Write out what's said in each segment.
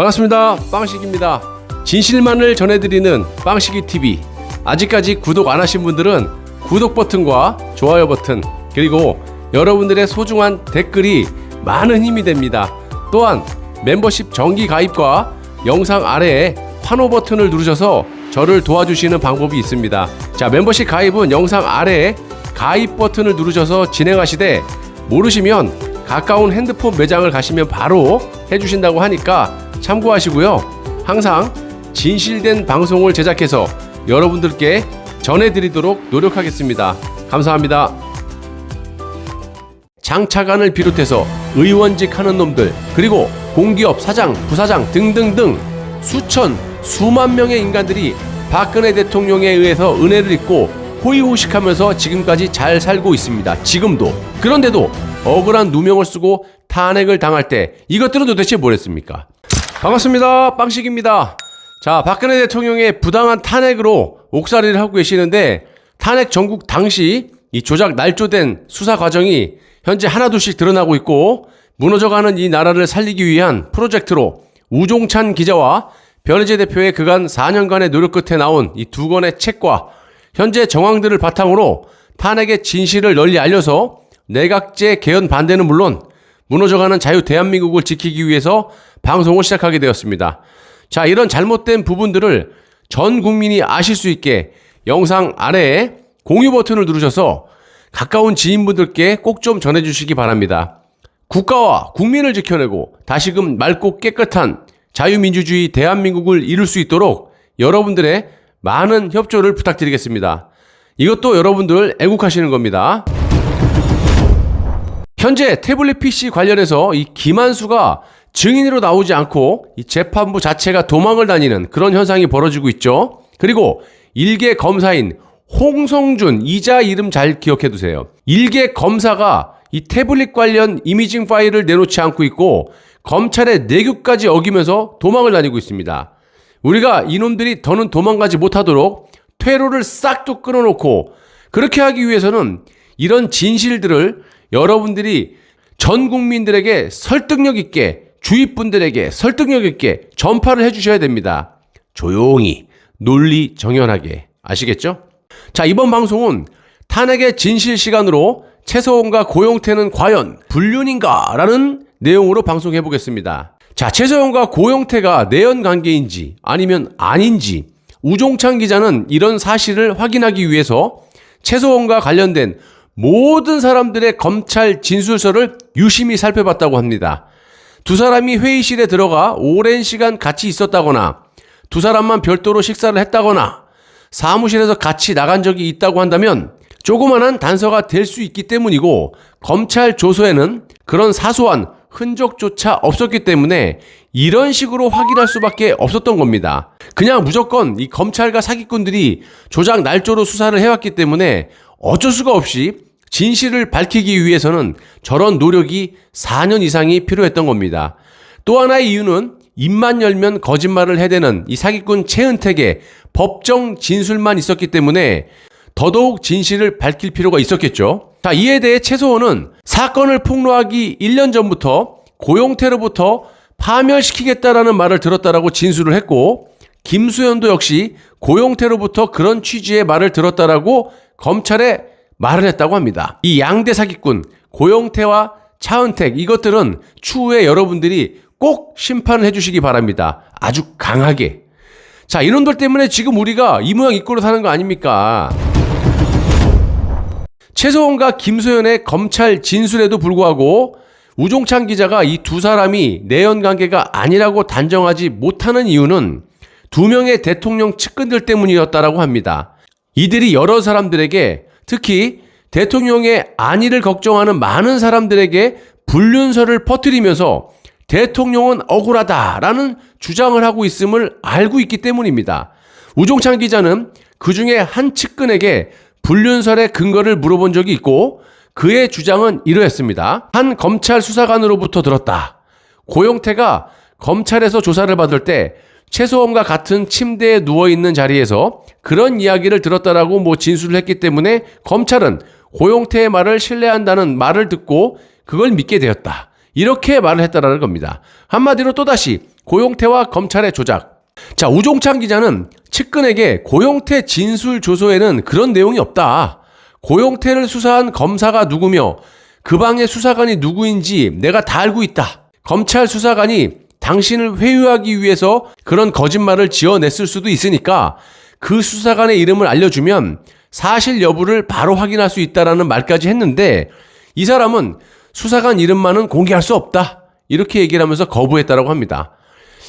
반갑습니다. 빵식입니다. 진실만을 전해드리는 빵식이TV. 아직까지 구독 안 하신 분들은 구독 버튼과 좋아요 버튼, 그리고 여러분들의 소중한 댓글이 많은 힘이 됩니다. 또한 멤버십 정기 가입과 영상 아래에 환호 버튼을 누르셔서 저를 도와주시는 방법이 있습니다. 자, 멤버십 가입은 영상 아래에 가입 버튼을 누르셔서 진행하시되, 모르시면 가까운 핸드폰 매장을 가시면 바로 해주신다고 하니까 참고하시고요. 항상 진실된 방송을 제작해서 여러분들께 전해드리도록 노력하겠습니다. 감사합니다. 장차관을 비롯해서 의원직 하는 놈들, 그리고 공기업 사장, 부사장 등등등 수만 명의 인간들이 박근혜 대통령에 의해서 은혜를 입고 호의호식하면서 지금까지 잘 살고 있습니다. 지금도. 그런데도 억울한 누명을 쓰고 탄핵을 당할 때 이것들은 도대체 뭐랬습니까? 반갑습니다. 빵식입니다. 자, 박근혜 대통령의 부당한 탄핵으로 옥살이를 하고 계시는데, 탄핵 전국 당시 이 조작 날조된 수사 과정이 현재 하나둘씩 드러나고 있고, 무너져가는 이 나라를 살리기 위한 프로젝트로 우종찬 기자와 변희재 대표의 그간 4년간의 노력 끝에 나온 이 두 권의 책과 현재 정황들을 바탕으로 탄핵의 진실을 널리 알려서 내각제 개헌 반대는 물론 무너져가는 자유 대한민국을 지키기 위해서 방송을 시작하게 되었습니다. 자, 이런 잘못된 부분들을 전 국민이 아실 수 있게 영상 아래에 공유 버튼을 누르셔서 가까운 지인분들께 꼭 좀 전해주시기 바랍니다. 국가와 국민을 지켜내고 다시금 맑고 깨끗한 자유민주주의 대한민국을 이룰 수 있도록 여러분들의 많은 협조를 부탁드리겠습니다. 이것도 여러분들 애국하시는 겁니다. 현재 태블릿 PC 관련해서 이 김한수가 증인으로 나오지 않고 이 재판부 자체가 도망을 다니는 그런 현상이 벌어지고 있죠. 그리고 일개 검사인 홍성준, 이자 이름 잘 기억해 두세요. 일개 검사가 이 태블릿 관련 이미징 파일을 내놓지 않고 있고 검찰의 내규까지 어기면서 도망을 다니고 있습니다. 우리가 이놈들이 더는 도망가지 못하도록 퇴로를 싹둑 끊어놓고, 그렇게 하기 위해서는 이런 진실들을 여러분들이 전 국민들에게 설득력 있게, 주위 분들에게 설득력 있게 전파를 해주셔야 됩니다. 조용히, 논리 정연하게. 아시겠죠? 자, 이번 방송은 탄핵의 진실 시간으로 최서원과 고영태는 과연 불륜인가? 라는 내용으로 방송해 보겠습니다. 자, 최서원과 고영태가 내연 관계인지 아니면 아닌지, 우종찬 기자는 이런 사실을 확인하기 위해서 최서원과 관련된 모든 사람들의 검찰 진술서를 유심히 살펴봤다고 합니다. 두 사람이 회의실에 들어가 오랜 시간 같이 있었다거나, 두 사람만 별도로 식사를 했다거나, 사무실에서 같이 나간 적이 있다고 한다면 조그만한 단서가 될 수 있기 때문이고, 검찰 조서에는 그런 사소한 흔적조차 없었기 때문에 이런 식으로 확인할 수밖에 없었던 겁니다. 그냥 무조건 이 검찰과 사기꾼들이 조작 날조로 수사를 해왔기 때문에 어쩔 수가 없이 진실을 밝히기 위해서는 저런 노력이 4년 이상이 필요했던 겁니다. 또 하나의 이유는 입만 열면 거짓말을 해대는 이 사기꾼 최은택의 법정 진술만 있었기 때문에 더더욱 진실을 밝힐 필요가 있었겠죠. 자, 이에 대해 최서원은 사건을 폭로하기 1년 전부터 고영태로부터 파멸시키겠다라는 말을 들었다라고 진술을 했고, 김수현도 역시 고영태로부터 그런 취지의 말을 들었다라고 검찰에 말을 했다고 합니다. 이 양대 사기꾼 고영태와 차은택, 이것들은 추후에 여러분들이 꼭 심판을 해주시기 바랍니다. 아주 강하게. 자, 이놈들 때문에 지금 우리가 이 모양 이 꼴로 사는 거 아닙니까? 최서원과 김소연의 검찰 진술에도 불구하고 우종찬 기자가 이 두 사람이 내연 관계가 아니라고 단정하지 못하는 이유는 두 명의 대통령 측근들 때문이었다라고 합니다. 이들이 여러 사람들에게, 특히 대통령의 안위를 걱정하는 많은 사람들에게 불륜설을 퍼뜨리면서 대통령은 억울하다라는 주장을 하고 있음을 알고 있기 때문입니다. 우종찬 기자는 그 중에 한 측근에게 불륜설의 근거를 물어본 적이 있고, 그의 주장은 이러했습니다. 한 검찰 수사관으로부터 들었다. 고영태가 검찰에서 조사를 받을 때 최서원과 같은 침대에 누워있는 자리에서 그런 이야기를 들었다라고 진술을 했기 때문에 검찰은 고영태의 말을 신뢰한다는 말을 듣고 그걸 믿게 되었다. 이렇게 말을 했다라는 겁니다. 한마디로 또다시 고용태와 검찰의 조작. 자, 우종찬 기자는 측근에게 고용태 진술 조서에는 그런 내용이 없다. 고용태를 수사한 검사가 누구며 그 방의 수사관이 누구인지 내가 다 알고 있다. 검찰 수사관이 당신을 회유하기 위해서 그런 거짓말을 지어냈을 수도 있으니까 그 수사관의 이름을 알려주면 사실 여부를 바로 확인할 수 있다라는 말까지 했는데 이 사람은 수사관 이름만은 공개할 수 없다. 이렇게 얘기를 하면서 거부했다라고 합니다.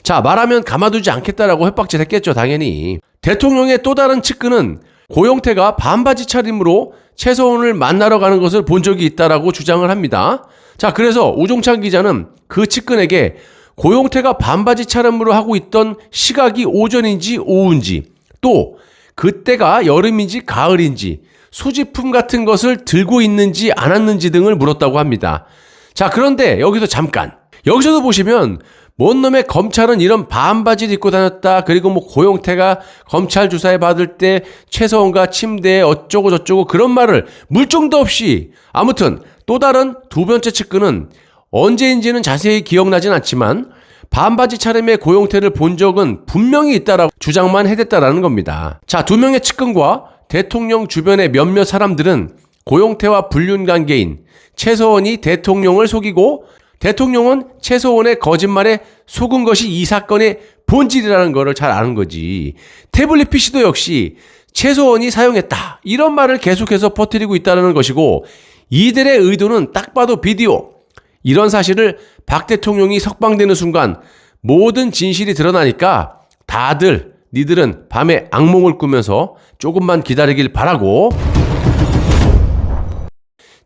자, 말하면 가만두지 않겠다라고 협박질 했겠죠, 당연히. 대통령의 또 다른 측근은 고용태가 반바지 차림으로 최서원을 만나러 가는 것을 본 적이 있다라고 주장을 합니다. 자, 그래서 우종찬 기자는 그 측근에게 고용태가 반바지 차림으로 하고 있던 시각이 오전인지 오후인지, 또 그때가 여름인지 가을인지 소지품 같은 것을 들고 있는지 않았는지 등을 물었다고 합니다. 자, 그런데 여기서 잠깐, 여기서도 보시면 뭔 놈의 검찰은 이런 반바지를 입고 다녔다. 그리고 뭐 고용태가 검찰 조사에 받을 때 최서원과 침대에 어쩌고 저쩌고 그런 말을 물정도 없이, 아무튼 또 다른 두 번째 측근은 언제인지는 자세히 기억나진 않지만 반바지 차림의 고용태를 본 적은 분명히 있다라고 주장만 해댔다라는 겁니다. 자, 두 명의 측근과 대통령 주변의 몇몇 사람들은 고용태와 불륜 관계인 최서원이 대통령을 속이고 대통령은 최서원의 거짓말에 속은 것이 이 사건의 본질이라는 것을 잘 아는 거지. 태블릿 PC도 역시 최서원이 사용했다, 이런 말을 계속해서 퍼뜨리고 있다는 것이고, 이들의 의도는 딱 봐도 비디오. 이런 사실을 박 대통령이 석방되는 순간 모든 진실이 드러나니까 다들 니들은 밤에 악몽을 꾸면서 조금만 기다리길 바라고.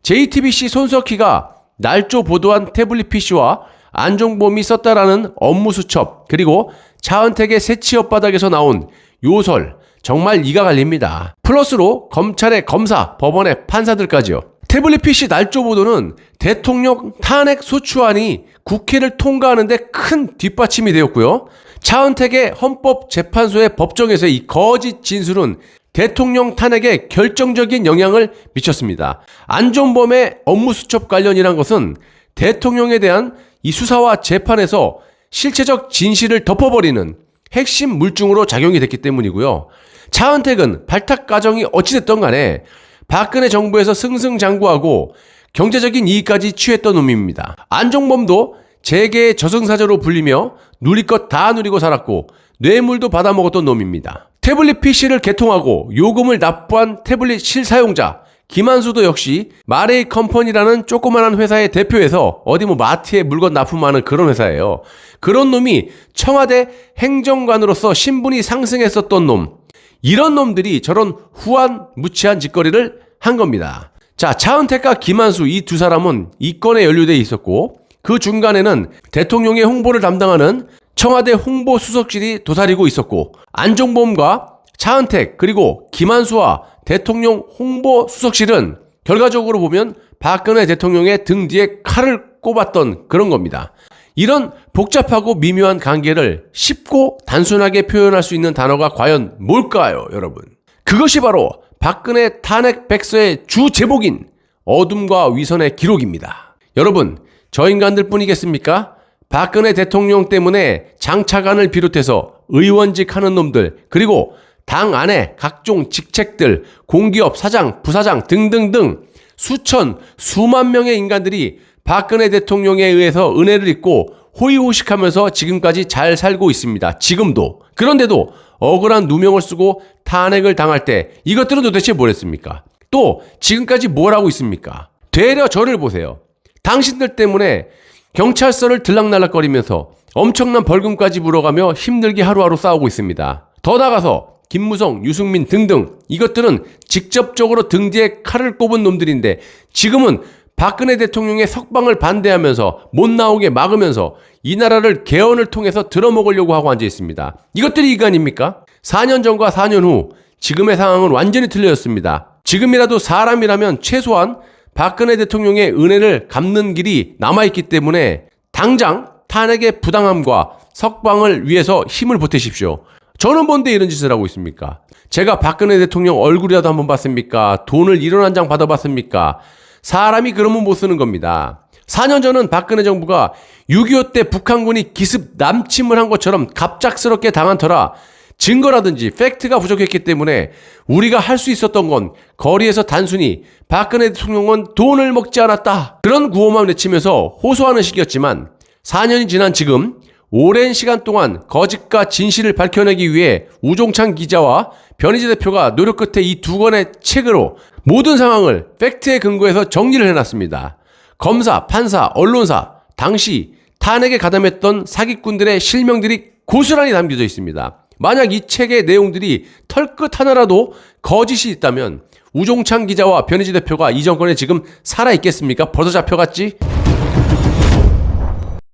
JTBC 손석희가 날조 보도한 태블릿 PC와 안종범이 썼다라는 업무 수첩, 그리고 차은택의 새 취업바닥에서 나온 요설, 정말 이가 갈립니다. 플러스로 검찰의 검사, 법원의 판사들까지요. 태블릿 PC 날조 보도는 대통령 탄핵 소추안이 국회를 통과하는데 큰 뒷받침이 되었고요. 차은택의 헌법재판소의 법정에서의 이 거짓 진술은 대통령 탄핵에 결정적인 영향을 미쳤습니다. 안종범의 업무수첩 관련이란 것은 대통령에 대한 이 수사와 재판에서 실체적 진실을 덮어버리는 핵심 물증으로 작용이 됐기 때문이고요. 차은택은 발탁 과정이 어찌됐든 간에 박근혜 정부에서 승승장구하고 경제적인 이익까지 취했던 놈입니다. 안종범도 재계의 저승사자로 불리며 누릴 것 다 누리고 살았고 뇌물도 받아먹었던 놈입니다. 태블릿 PC를 개통하고 요금을 납부한 태블릿 실사용자 김한수도 역시 마레이 컴퍼니라는 조그만한 회사의 대표에서 어디 뭐 마트에 물건 납품하는 그런 회사예요. 그런 놈이 청와대 행정관으로서 신분이 상승했었던 놈. 이런 놈들이 저런 후한 무치한 짓거리를 한 겁니다. 자, 차은택과 김한수 이 두 사람은 이 건에 연루돼 있었고 그 중간에는 대통령의 홍보를 담당하는 청와대 홍보수석실이 도사리고 있었고 안종범과 차은택 그리고 김한수와 대통령 홍보수석실은 결과적으로 보면 박근혜 대통령의 등 뒤에 칼을 꼽았던 그런 겁니다. 이런 복잡하고 미묘한 관계를 쉽고 단순하게 표현할 수 있는 단어가 과연 뭘까요, 여러분? 그것이 바로 박근혜 탄핵 백서의 주 제목인 어둠과 위선의 기록입니다. 여러분, 저 인간들 뿐이겠습니까? 박근혜 대통령 때문에 장차관을 비롯해서 의원직 하는 놈들, 그리고 당 안에 각종 직책들, 공기업 사장, 부사장 등등등 수천, 수만 명의 인간들이 박근혜 대통령에 의해서 은혜를 입고 호의호식하면서 지금까지 잘 살고 있습니다. 지금도. 그런데도 억울한 누명을 쓰고 탄핵을 당할 때 이것들은 도대체 뭐랬습니까? 또 지금까지 뭘 하고 있습니까? 되려 저를 보세요. 당신들 때문에 경찰서를 들락날락거리면서 엄청난 벌금까지 물어가며 힘들게 하루하루 싸우고 있습니다. 더 나가서 김무성, 유승민 등등 이것들은 직접적으로 등 뒤에 칼을 꼽은 놈들인데 지금은 박근혜 대통령의 석방을 반대하면서 못 나오게 막으면서 이 나라를 개헌을 통해서 들어먹으려고 하고 앉아 있습니다. 이것들이 이간입니까? 4년 전과 4년 후 지금의 상황은 완전히 틀려졌습니다. 지금이라도 사람이라면 최소한 박근혜 대통령의 은혜를 갚는 길이 남아있기 때문에 당장 탄핵의 부당함과 석방을 위해서 힘을 보태십시오. 저는 뭔데 이런 짓을 하고 있습니까? 제가 박근혜 대통령 얼굴이라도 한번 봤습니까? 돈을 1원 한 장 받아봤습니까? 사람이 그러면 못 쓰는 겁니다. 4년 전은 박근혜 정부가 6.25 때 북한군이 기습 남침을 한 것처럼 갑작스럽게 당한 터라 증거라든지 팩트가 부족했기 때문에 우리가 할 수 있었던 건 거리에서 단순히 박근혜 대통령은 돈을 먹지 않았다, 그런 구호만 외치면서 호소하는 시기였지만 4년이 지난 지금 오랜 시간 동안 거짓과 진실을 밝혀내기 위해 우종찬 기자와 변희재 대표가 노력 끝에 이 두 권의 책으로 모든 상황을 팩트에 근거해서 정리를 해놨습니다. 검사, 판사, 언론사, 당시 탄핵에 가담했던 사기꾼들의 실명들이 고스란히 담겨져 있습니다. 만약 이 책의 내용들이 털끝 하나라도 거짓이 있다면 우종찬 기자와 변희재 대표가 이 정권에 지금 살아있겠습니까? 벌써 잡혀갔지?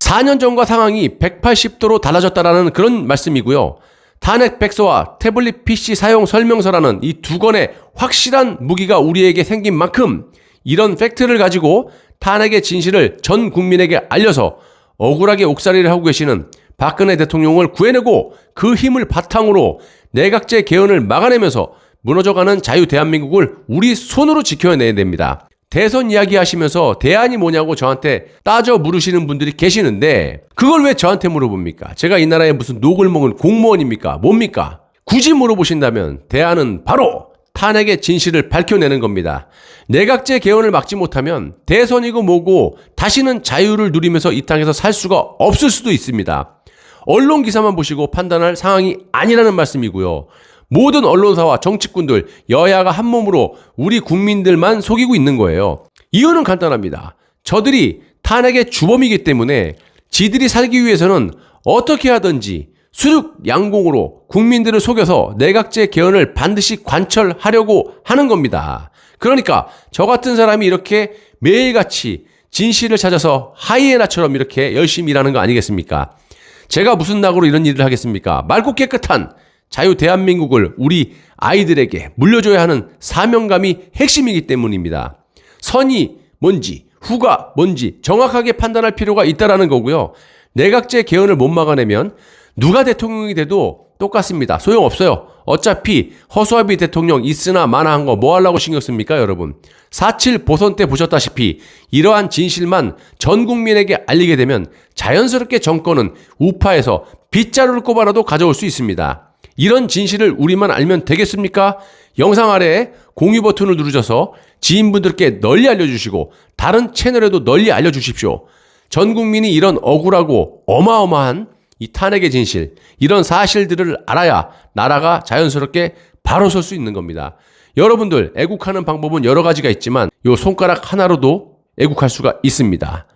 4년 전과 상황이 180도로 달라졌다라는 그런 말씀이고요. 탄핵 백서와 태블릿 PC 사용 설명서라는 이 두 권의 확실한 무기가 우리에게 생긴 만큼 이런 팩트를 가지고 탄핵의 진실을 전 국민에게 알려서 억울하게 옥살이를 하고 계시는 박근혜 대통령을 구해내고 그 힘을 바탕으로 내각제 개헌을 막아내면서 무너져가는 자유 대한민국을 우리 손으로 지켜내야 됩니다. 대선 이야기 하시면서 대안이 뭐냐고 저한테 따져 물으시는 분들이 계시는데 그걸 왜 저한테 물어봅니까? 제가 이 나라에 무슨 녹을 먹은 공무원입니까? 뭡니까? 굳이 물어보신다면 대안은 바로 탄핵의 진실을 밝혀내는 겁니다. 내각제 개헌을 막지 못하면 대선이고 뭐고 다시는 자유를 누리면서 이 땅에서 살 수가 없을 수도 있습니다. 언론 기사만 보시고 판단할 상황이 아니라는 말씀이고요. 모든 언론사와 정치꾼들, 여야가 한 몸으로 우리 국민들만 속이고 있는 거예요. 이유는 간단합니다. 저들이 탄핵의 주범이기 때문에 지들이 살기 위해서는 어떻게 하든지 수륙양공으로 국민들을 속여서 내각제 개헌을 반드시 관철하려고 하는 겁니다. 그러니까 저 같은 사람이 이렇게 매일같이 진실을 찾아서 하이에나처럼 이렇게 열심히 일하는 거 아니겠습니까? 제가 무슨 낙으로 이런 일을 하겠습니까? 맑고 깨끗한 자유 대한민국을 우리 아이들에게 물려줘야 하는 사명감이 핵심이기 때문입니다. 선이 뭔지 후가 뭔지 정확하게 판단할 필요가 있다라는 거고요. 내각제 개헌을 못 막아내면 누가 대통령이 돼도 똑같습니다. 소용없어요. 어차피 허수아비 대통령 있으나 마나한 거 뭐 하려고 신경 씁니까, 여러분? 4.7 보선 때 보셨다시피 이러한 진실만 전 국민에게 알리게 되면 자연스럽게 정권은 우파에서 빗자루를 꼽아라도 가져올 수 있습니다. 이런 진실을 우리만 알면 되겠습니까? 영상 아래에 공유 버튼을 누르셔서 지인분들께 널리 알려주시고 다른 채널에도 널리 알려주십시오. 전 국민이 이런 억울하고 어마어마한 이 탄핵의 진실, 이런 사실들을 알아야 나라가 자연스럽게 바로 설 수 있는 겁니다. 여러분들 애국하는 방법은 여러 가지가 있지만 요 손가락 하나로도 애국할 수가 있습니다.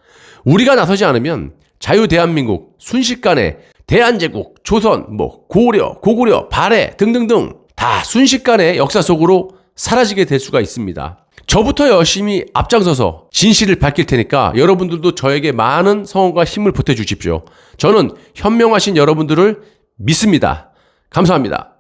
우리가 나서지 않으면 자유 대한민국 순식간에 대한제국, 조선, 고려, 고구려, 발해 등등등 다 순식간에 역사 속으로 사라지게 될 수가 있습니다. 저부터 열심히 앞장서서 진실을 밝힐 테니까 여러분들도 저에게 많은 성원과 힘을 보태주십시오. 저는 현명하신 여러분들을 믿습니다. 감사합니다.